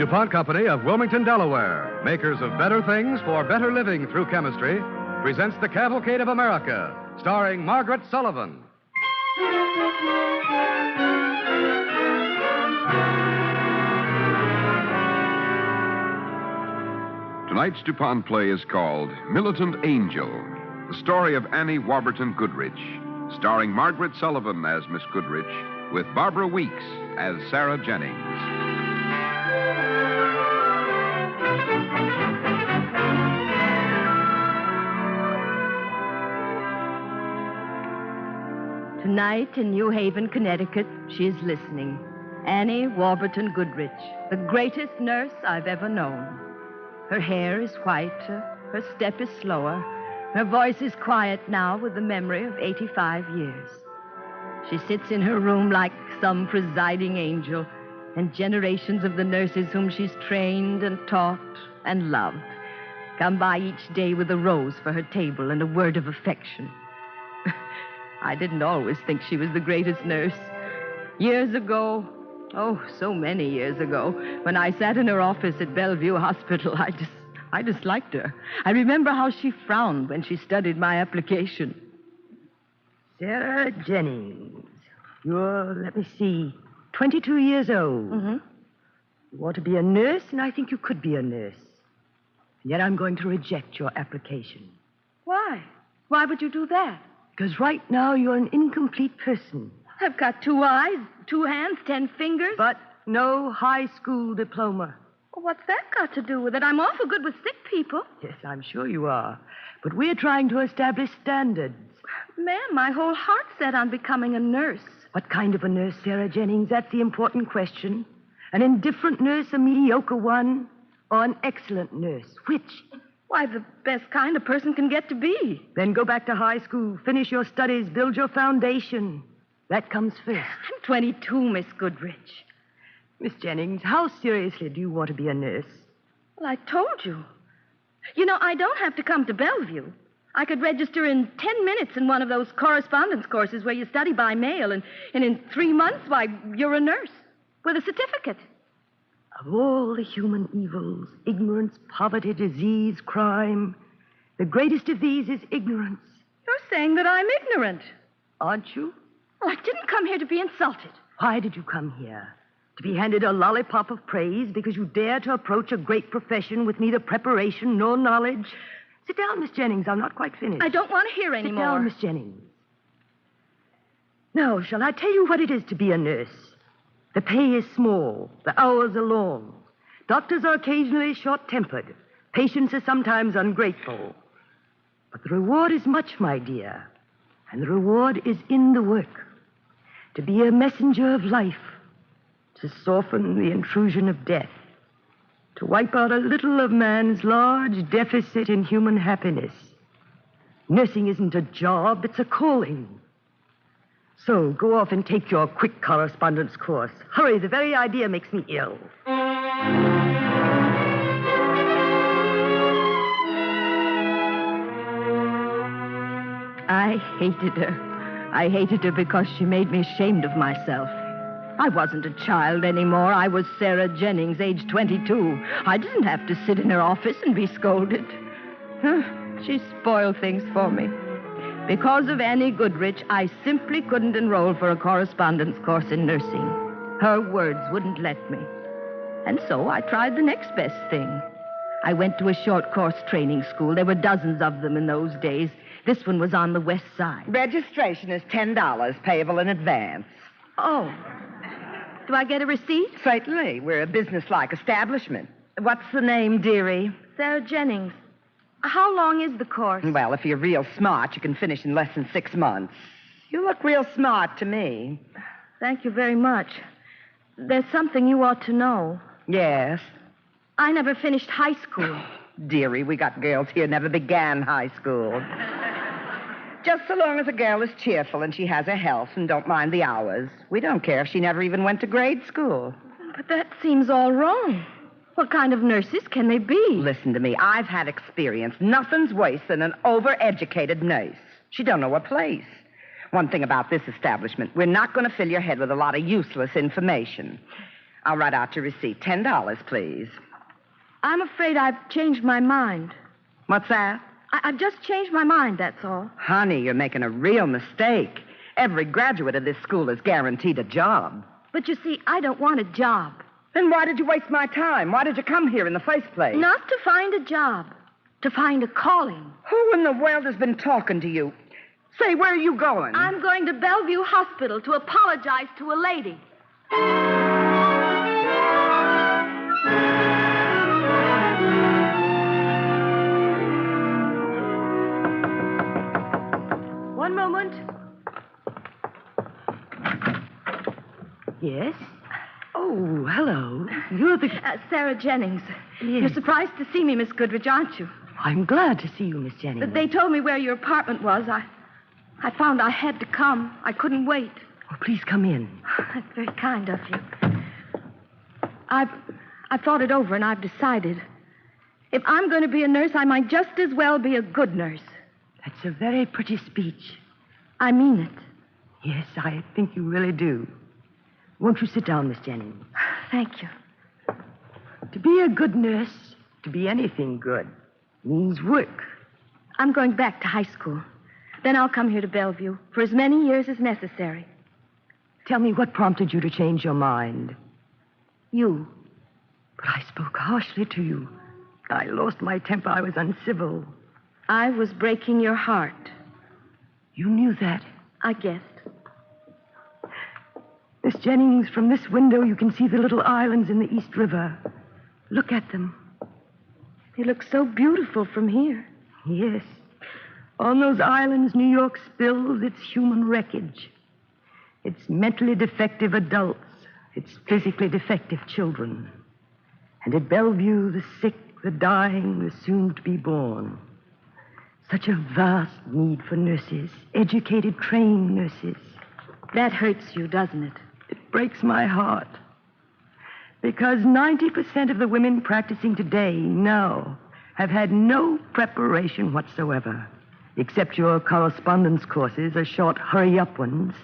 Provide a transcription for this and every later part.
DuPont Company of Wilmington, Delaware, makers of better things for better living through chemistry, presents the Cavalcade of America, starring Margaret Sullivan. Tonight's DuPont play is called Militant Angel, the story of Annie Warburton Goodrich, starring Margaret Sullivan as Miss Goodrich, with Barbara Weeks as Sarah Jennings. Tonight in New Haven, Connecticut, she is listening. Annie Warburton Goodrich, the greatest nurse I've ever known. Her hair is whiter, her step is slower, her voice is quiet now with the memory of 85 years. She sits in her room like some presiding angel, and generations of the nurses whom she's trained and taught and loved come by each day with a rose for her table and a word of affection. I didn't always think she was the greatest nurse. Years ago, oh, so many years ago, when I sat in her office at Bellevue Hospital, I disliked her. I remember how she frowned when she studied my application. Sarah Jennings. You're, let me see, 22 years old. Mm-hmm. You want to be a nurse, and I think you could be a nurse. And yet I'm going to reject your application. Why? Why would you do that? Because right now you're an incomplete person. I've got 2 eyes, 2 hands, 10 fingers. But no high school diploma. Well, what's that got to do with it? I'm awful good with sick people. Yes, I'm sure you are. But we're trying to establish standards. Ma'am, my whole heart's set on becoming a nurse. What kind of a nurse, Sarah Jennings? That's the important question. An indifferent nurse, a mediocre one, or an excellent nurse? Which? Why, the best kind a person can get to be. Then go back to high school, finish your studies, build your foundation. That comes first. I'm 22, Miss Goodrich. Miss Jennings, how seriously do you want to be a nurse? Well, I told you. You know, I don't have to come to Bellevue. I could register in 10 minutes in one of those correspondence courses where you study by mail, and in 3 months, why, you're a nurse with a certificate. Of all the human evils, ignorance, poverty, disease, crime, the greatest of these is ignorance. You're saying that I'm ignorant. Aren't you? Well, I didn't come here to be insulted. Why did you come here? To be handed a lollipop of praise because you dare to approach a great profession with neither preparation nor knowledge? Sit down, Miss Jennings. I'm not quite finished. I don't want to hear any more. Sit down, Miss Jennings. Now, shall I tell you what it is to be a nurse? The pay is small. The hours are long. Doctors are occasionally short-tempered. Patients are sometimes ungrateful. But the reward is much, my dear. And the reward is in the work. To be a messenger of life. To soften the intrusion of death. To wipe out a little of man's large deficit in human happiness. Nursing isn't a job, it's a calling. So go off and take your quick correspondence course. Hurry, the very idea makes me ill. I hated her. I hated her because she made me ashamed of myself. I wasn't a child anymore. I was Sarah Jennings, age 22. I didn't have to sit in her office and be scolded. She spoiled things for me. Because of Annie Goodrich, I simply couldn't enroll for a correspondence course in nursing. Her words wouldn't let me. And so I tried the next best thing. I went to a short course training school. There were dozens of them in those days. This one was on the west side. Registration is $10, payable in advance. Oh. Do I get a receipt? Certainly. We're a business-like establishment. What's the name, dearie? Sarah Jennings. How long is the course? Well, if you're real smart, you can finish in less than 6 months. You look real smart to me. Thank you very much. There's something you ought to know. Yes? I never finished high school. Dearie, we got girls here who never began high school. Just so long as a girl is cheerful and she has her health and don't mind the hours. We don't care if she never even went to grade school. But that seems all wrong. What kind of nurses can they be? Listen to me. I've had experience. Nothing's worse than an overeducated nurse. She don't know her place. One thing about this establishment, we're not going to fill your head with a lot of useless information. I'll write out your receipt. $10, please. I'm afraid I've changed my mind. What's that? I've just changed my mind, that's all. Honey, you're making a real mistake. Every graduate of this school is guaranteed a job. But you see, I don't want a job. Then why did you waste my time? Why did you come here in the first place? Not to find a job, to find a calling. Who in the world has been talking to you? Say, where are you going? I'm going to Bellevue Hospital to apologize to a lady. One moment. Yes? Oh, hello. You're the... Sarah Jennings. Yes. You're surprised to see me, Miss Goodrich, aren't you? I'm glad to see you, Miss Jennings. They told me where your apartment was. I found I had to come. I couldn't wait. Oh, please come in. That's very kind of you. I've thought it over, and I've decided. If I'm going to be a nurse, I might just as well be a good nurse. That's a very pretty speech. I mean it. Yes, I think you really do. Won't you sit down, Miss Jennings? Thank you. To be a good nurse, to be anything good, means work. I'm going back to high school. Then I'll come here to Bellevue for as many years as necessary. Tell me what prompted you to change your mind. You. But I spoke harshly to you. I lost my temper. I was uncivil. I was breaking your heart. You knew that. I guessed. Miss Jennings, from this window you can see the little islands in the East River. Look at them. They look so beautiful from here. Yes. On those islands, New York spills its human wreckage. Its mentally defective adults, its physically defective children. And at Bellevue, the sick, the dying, the soon-to-be born. Such a vast need for nurses, educated, trained nurses. That hurts you, doesn't it? It breaks my heart. Because 90% of the women practicing today now have had no preparation whatsoever, except your correspondence courses or short hurry-up ones.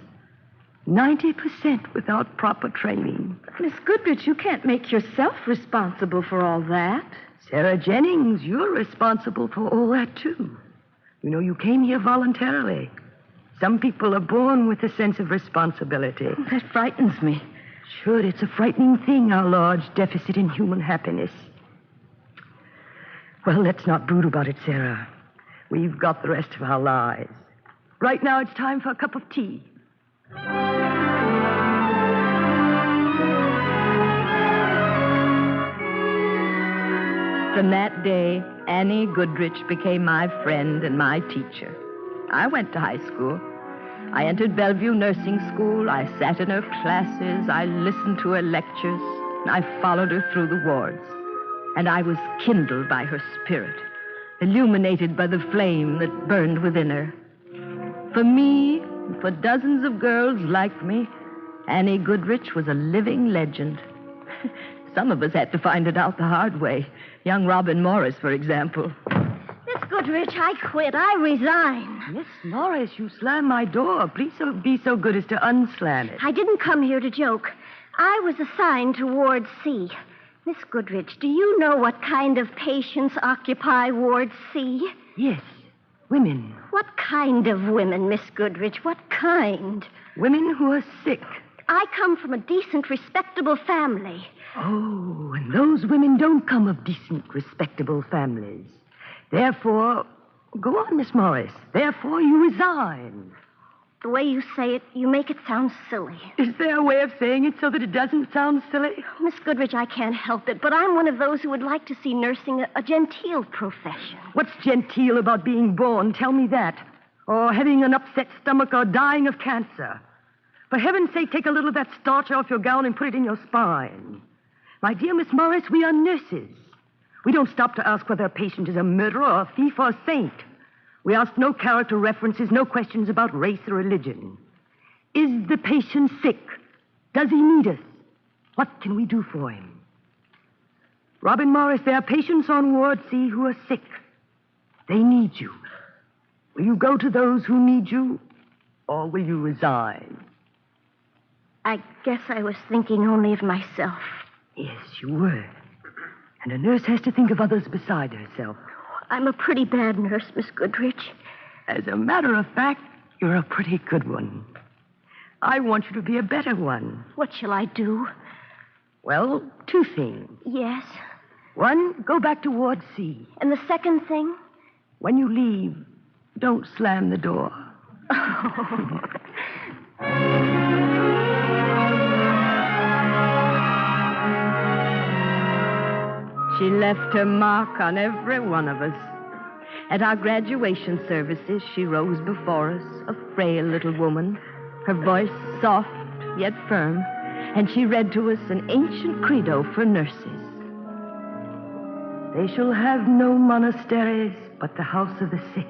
90% without proper training. Miss Goodrich, you can't make yourself responsible for all that. Sarah Jennings, you're responsible for all that, too. You know, you came here voluntarily. Some people are born with a sense of responsibility. That frightens me. Sure, it's a frightening thing, our large deficit in human happiness. Well, let's not brood about it, Sarah. We've got the rest of our lives. Right now, it's time for a cup of tea. From that day, Annie Goodrich became my friend and my teacher. I went to high school. I entered Bellevue Nursing School. I sat in her classes. I listened to her lectures. I followed her through the wards. And I was kindled by her spirit, illuminated by the flame that burned within her. For me, and for dozens of girls like me, Annie Goodrich was a living legend. Some of us had to find it out the hard way. Young Robin Morris, for example. Miss Goodrich, I quit. I resign. Miss Morris, you slammed my door. Please be so good as to unslam it. I didn't come here to joke. I was assigned to Ward C. Miss Goodrich, do you know what kind of patients occupy Ward C? Yes, women. What kind of women, Miss Goodrich? What kind? Women who are sick. I come from a decent, respectable family. Oh, and those women don't come of decent, respectable families. Therefore, go on, Miss Morris. Therefore, you resign. The way you say it, you make it sound silly. Is there a way of saying it so that it doesn't sound silly? Miss Goodrich, I can't help it, but I'm one of those who would like to see nursing a genteel profession. What's genteel about being born? Tell me that. Or having an upset stomach or dying of cancer. For heaven's sake, take a little of that starch off your gown and put it in your spine. My dear Miss Morris, we are nurses. We don't stop to ask whether a patient is a murderer or a thief or a saint. We ask no character references, no questions about race or religion. Is the patient sick? Does he need us? What can we do for him? Robin Morris, there are patients on Ward C who are sick. They need you. Will you go to those who need you, or will you resign? I guess I was thinking only of myself. Yes, you were. And a nurse has to think of others beside herself. I'm a pretty bad nurse, Miss Goodrich. As a matter of fact, you're a pretty good one. I want you to be a better one. What shall I do? Well, 2 things. Yes. 1, go back to Ward C. And the second thing? When you leave, don't slam the door. She left her mark on every one of us. At our graduation services, she rose before us, a frail little woman, her voice soft yet firm, and she read to us an ancient credo for nurses. They shall have no monasteries but the house of the sick,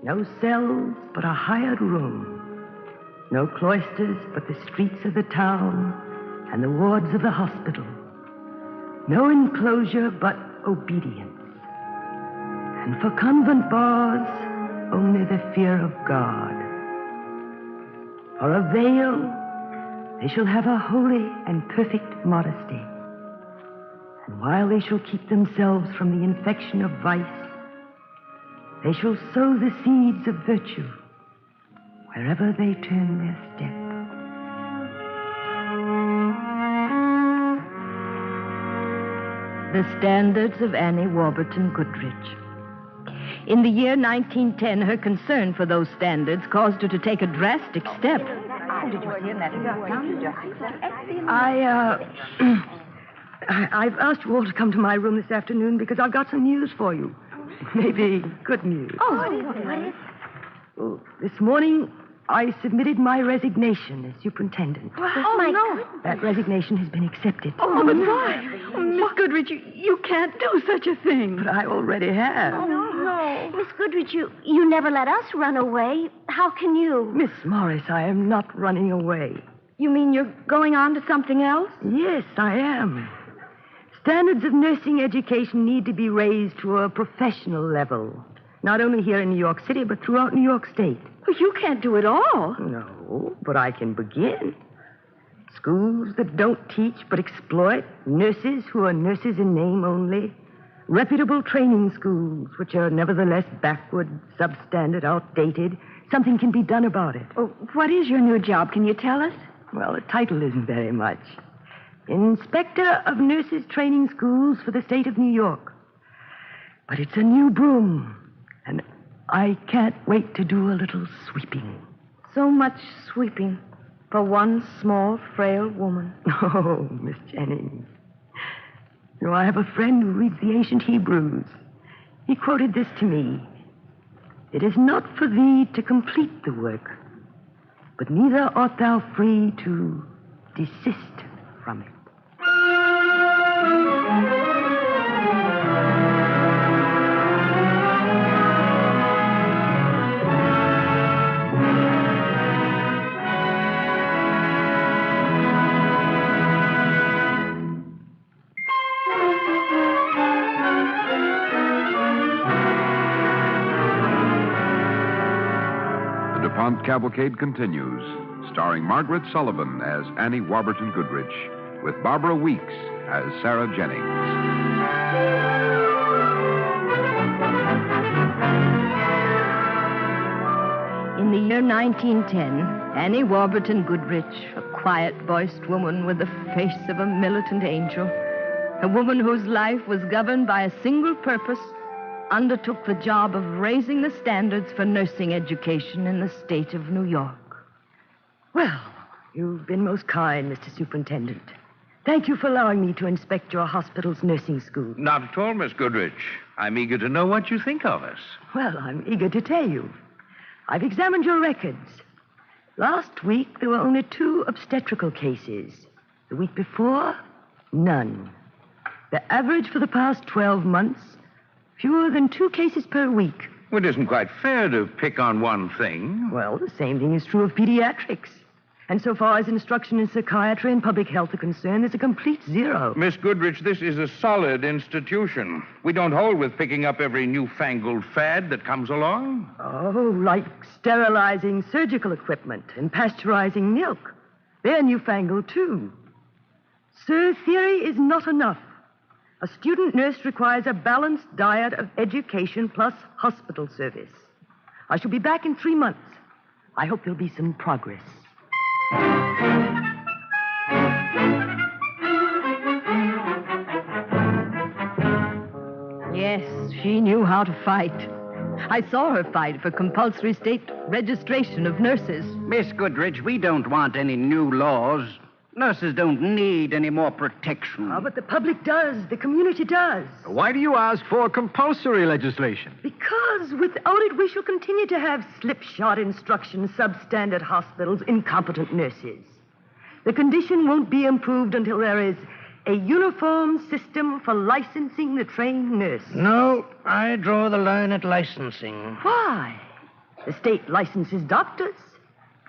no cells but a hired room, no cloisters but the streets of the town and the wards of the hospital, no enclosure but obedience, and for convent bars only the fear of God. For a veil, they shall have a holy and perfect modesty. And while they shall keep themselves from the infection of vice, they shall sow the seeds of virtue wherever they turn their step. The standards of Annie Warburton Goodrich. In the year 1910, her concern for those standards caused her to take a drastic step. I've asked you all to come to my room this afternoon because I've got some news for you. Maybe good news. What is it? Oh, this morning, I submitted my resignation as superintendent. No. That resignation has been accepted. Oh, but why? Miss Goodrich, you can't do such a thing. But I already have. No. Miss Goodrich, you never let us run away. How can you? Miss Morris, I am not running away. You mean you're going on to something else? Yes, I am. Standards of nursing education need to be raised to a professional level, not only here in New York City, but throughout New York State. Well, you can't do it all. No, but I can begin. Schools that don't teach but exploit, nurses who are nurses in name only, reputable training schools which are nevertheless backward, substandard, outdated. Something can be done about it. Oh, what is your new job? Can you tell us? Well, the title isn't very much. Inspector of Nurses Training Schools for the state of New York. But it's a new broom, and I can't wait to do a little sweeping. So much sweeping for one small, frail woman. Oh, Miss Jennings. You know, I have a friend who reads the ancient Hebrews. He quoted this to me. It is not for thee to complete the work, but neither art thou free to desist from it. The DuPont Cavalcade continues, starring Margaret Sullivan as Annie Warburton Goodrich, with Barbara Weeks as Sarah Jennings. In the year 1910, Annie Warburton Goodrich, a quiet-voiced woman with the face of a militant angel, a woman whose life was governed by a single purpose, undertook the job of raising the standards for nursing education in the state of New York. Well, you've been most kind, Mr. Superintendent. Thank you for allowing me to inspect your hospital's nursing school. Not at all, Miss Goodrich. I'm eager to know what you think of us. Well, I'm eager to tell you. I've examined your records. Last week, there were only 2 obstetrical cases. The week before, none. The average for the past 12 months, fewer than 2 cases per week. Well, it isn't quite fair to pick on one thing. Well, the same thing is true of pediatrics. And so far as instruction in psychiatry and public health are concerned, there's a complete zero. Miss Goodrich, this is a solid institution. We don't hold with picking up every newfangled fad that comes along. Oh, like sterilizing surgical equipment and pasteurizing milk. They're newfangled, too. Sir, theory is not enough. A student nurse requires a balanced diet of education plus hospital service. I shall be back in 3 months. I hope there'll be some progress. Yes, she knew how to fight. I saw her fight for compulsory state registration of nurses. Miss Goodrich, we don't want any new laws. Nurses don't need any more protection. But the public does. The community does. Why do you ask for compulsory legislation? Because without it, we shall continue to have slipshod instruction, substandard hospitals, incompetent nurses. The condition won't be improved until there is a uniform system for licensing the trained nurse. No, I draw the line at licensing. Why? The state licenses doctors,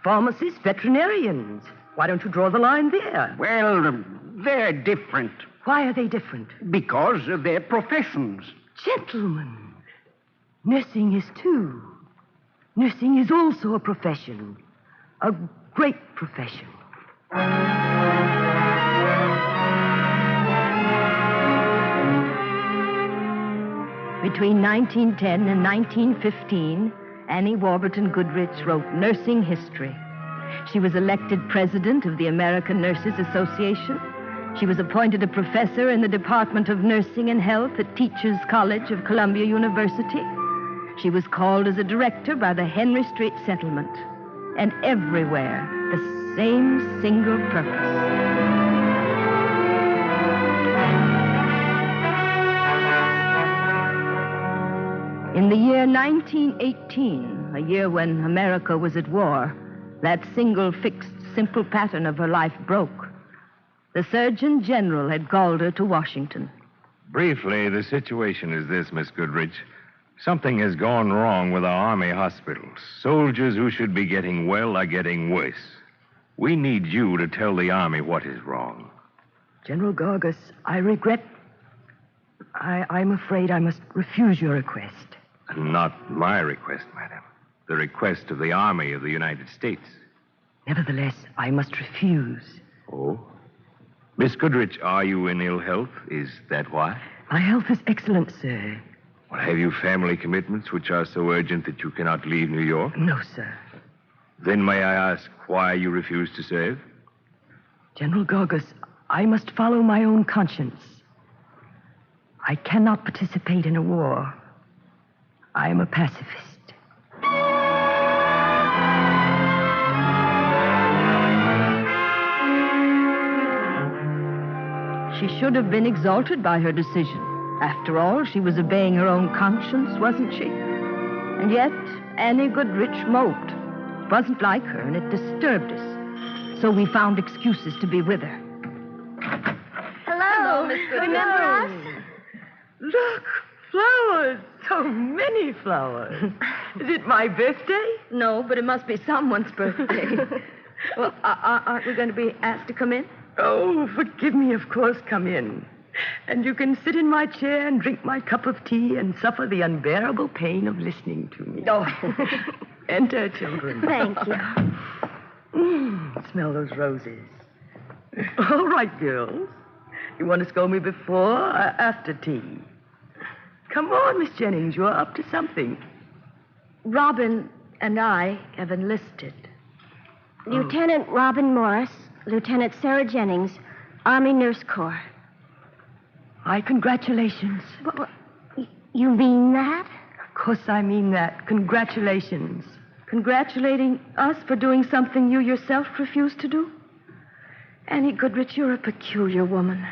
pharmacists, veterinarians. Why don't you draw the line there? Well, they're different. Why are they different? Because of their professions. Gentlemen, nursing is too. Nursing is also a profession. A great profession. Between 1910 and 1915, Annie Warburton Goodrich wrote nursing history. She was elected president of the American Nurses Association. She was appointed a professor in the Department of Nursing and Health at Teachers College of Columbia University. She was called as a director by the Henry Street Settlement. And everywhere, the same single purpose. In the year 1918, a year when America was at war, that single, fixed, simple pattern of her life broke. The Surgeon General had called her to Washington. Briefly, the situation is this, Miss Goodrich. Something has gone wrong with our Army hospitals. Soldiers who should be getting well are getting worse. We need you to tell the Army what is wrong. General Gorgas, I regret... I'm afraid I must refuse your request. Not my request, madam. The request of the Army of the United States. Nevertheless, I must refuse. Oh? Miss Goodrich, are you in ill health? Is that why? My health is excellent, sir. Well, have you family commitments which are so urgent that you cannot leave New York? No, sir. Then may I ask why you refuse to serve? General Gorgas, I must follow my own conscience. I cannot participate in a war. I am a pacifist. She should have been exalted by her decision. After all, she was obeying her own conscience, wasn't she? And yet, Annie Goodrich moped. It wasn't like her, and it disturbed us. So we found excuses to be with her. Hello, Miss Goodrich. Remember us? Look, flowers. So many flowers. Is it my birthday? No, but it must be someone's birthday. Well, aren't we going to be asked to come in? Oh, forgive me, of course, come in. And you can sit in my chair and drink my cup of tea and suffer the unbearable pain of listening to me. Oh. Enter, children. Thank you. Smell those roses. All right, girls. You want to scold me before or after tea? Come on, Miss Jennings. You're up to something. Robin and I have enlisted. Lieutenant Robin Morris, Lieutenant Sarah Jennings, Army Nurse Corps. My congratulations. What, you mean that? Of course I mean that. Congratulations. Congratulating us for doing something you yourself refused to do? Annie Goodrich, you're a peculiar woman.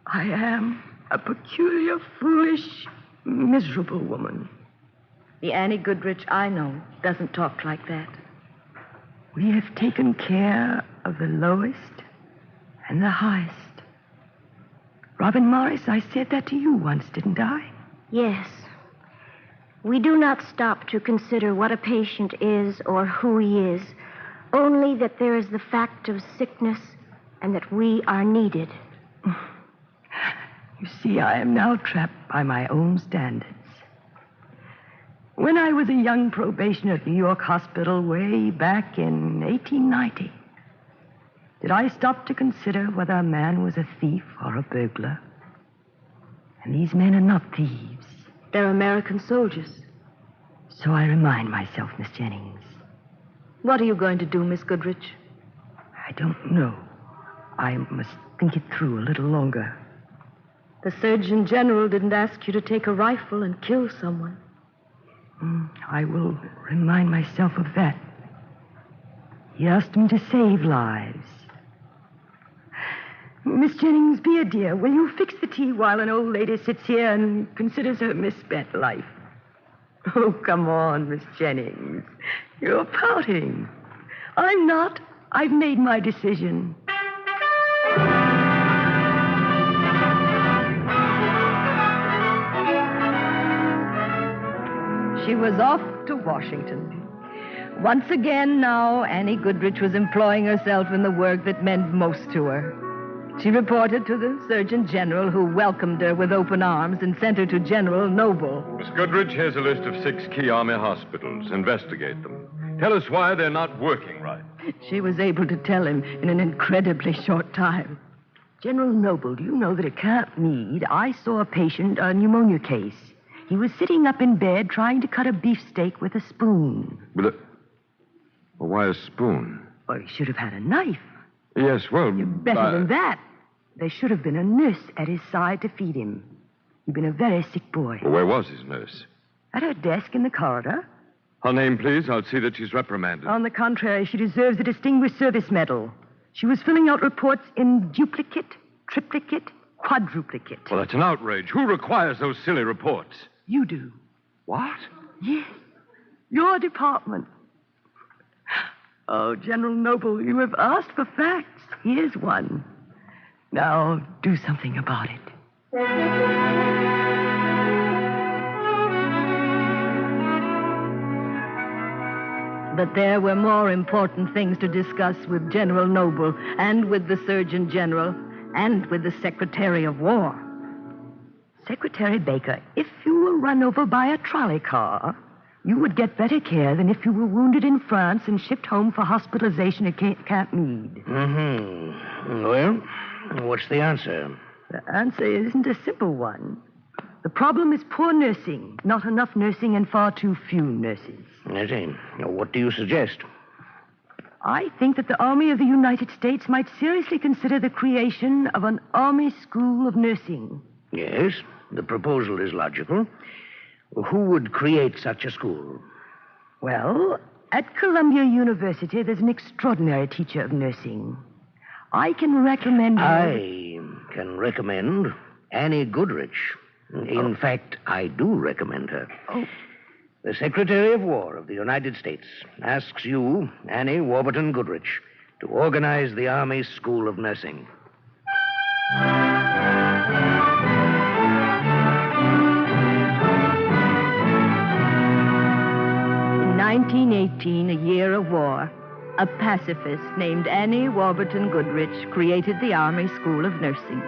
I am a peculiar, foolish, miserable woman. The Annie Goodrich I know doesn't talk like that. We have taken care of the lowest and the highest. Robin Morris, I said that to you once, didn't I? Yes. We do not stop to consider what a patient is or who he is, only that there is the fact of sickness and that we are needed. You see, I am now trapped by my own standards. When I was a young probationer at New York Hospital way back in 1890, Did I stop to consider whether a man was a thief or a burglar? And these men are not thieves. They're American soldiers. So I remind myself, Miss Jennings. What are you going to do, Miss Goodrich? I don't know. I must think it through a little longer. The Surgeon General didn't ask you to take a rifle and kill someone. I will remind myself of that. He asked me to save lives. Miss Jennings, be a dear. Will you fix the tea while an old lady sits here and considers her misspent life? Oh, come on, Miss Jennings. You're pouting. I'm not. I've made my decision. She was off to Washington. Once again now, Annie Goodrich was employing herself in the work that meant most to her. She reported to the Surgeon General, who welcomed her with open arms and sent her to General Noble. Miss Goodrich, here's a list of 6 key Army hospitals. Investigate them. Tell us why they're not working right. She was able to tell him in an incredibly short time. General Noble, do you know that at Camp Meade, I saw a patient, a pneumonia case. He was sitting up in bed trying to cut a beefsteak with a spoon. Well, why a spoon? Well, he should have had a knife. Yes, well... Better than that. There should have been a nurse at his side to feed him. He'd been a very sick boy. Well, where was his nurse? At her desk in the corridor. Her name, please. I'll see that she's reprimanded. On the contrary, she deserves a Distinguished Service Medal. She was filling out reports in duplicate, triplicate, quadruplicate. Well, that's an outrage. Who requires those silly reports? You do. What? Yes. Your department. Oh, General Noble, you have asked for facts. Here's one. Now, do something about it. But there were more important things to discuss with General Noble and with the Surgeon General and with the Secretary of War. Secretary Baker, if you were run over by a trolley car, you would get better care than if you were wounded in France and shipped home for hospitalization at Camp Meade. Well, what's the answer? The answer isn't a simple one. The problem is poor nursing. Not enough nursing and far too few nurses. I see. Now, what do you suggest? I think that the Army of the United States might seriously consider the creation of an Army School of Nursing. Yes, the proposal is logical. Who would create such a school? Well, at Columbia University, there's an extraordinary teacher of nursing. I can recommend her. I can recommend Annie Goodrich. In fact, I do recommend her. Oh. The Secretary of War of the United States asks you, Annie Warburton Goodrich, to organize the Army School of Nursing. In 1918, a year of war, a pacifist named Annie Warburton Goodrich created the Army School of Nursing.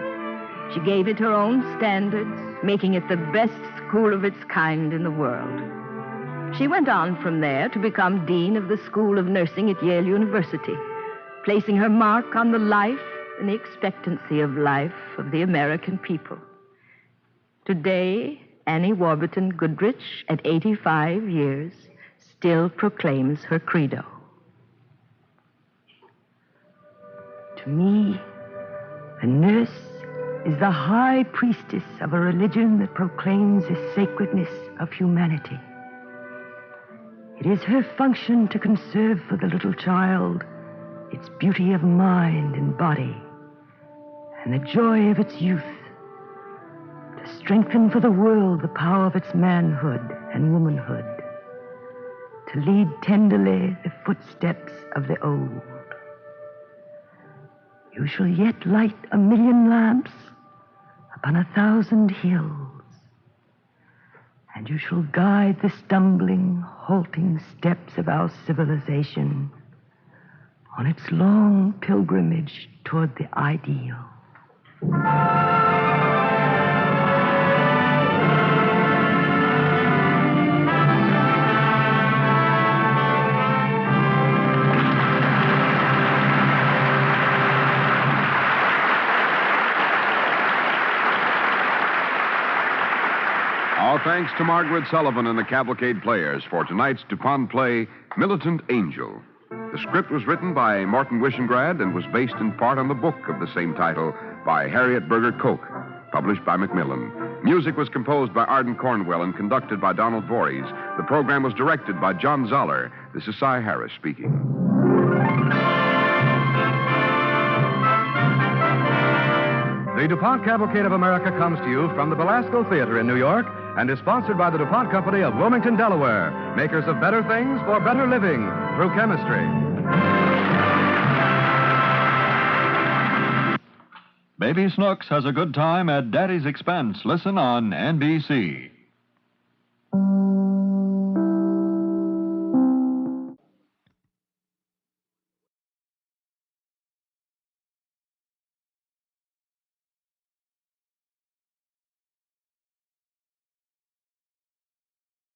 She gave it her own standards, making it the best school of its kind in the world. She went on from there to become Dean of the School of Nursing at Yale University, placing her mark on the life and the expectancy of life of the American people. Today, Annie Warburton Goodrich, at 85 years, still proclaims her credo. To me, a nurse is the high priestess of a religion that proclaims the sacredness of humanity. It is her function to conserve for the little child its beauty of mind and body and the joy of its youth, to strengthen for the world the power of its manhood and womanhood, to lead tenderly the footsteps of the old. You shall yet light 1,000,000 lamps upon 1,000 hills, and you shall guide the stumbling, halting steps of our civilization on its long pilgrimage toward the ideal. thanks to Margaret Sullivan and the Cavalcade Players for tonight's DuPont play, Militant Angel. The script was written by Morton Wishengrad and was based in part on the book of the same title by Harriet Berger Koch, published by Macmillan. Music was composed by Arden Cornwell and conducted by Donald Voorhees. The program was directed by John Zoller. This is Cy Harris speaking. The DuPont Cavalcade of America comes to you from the Belasco Theater in New York and is sponsored by the DuPont Company of Wilmington, Delaware, makers of better things for better living through chemistry. Baby Snooks has a good time at Daddy's expense. Listen on NBC.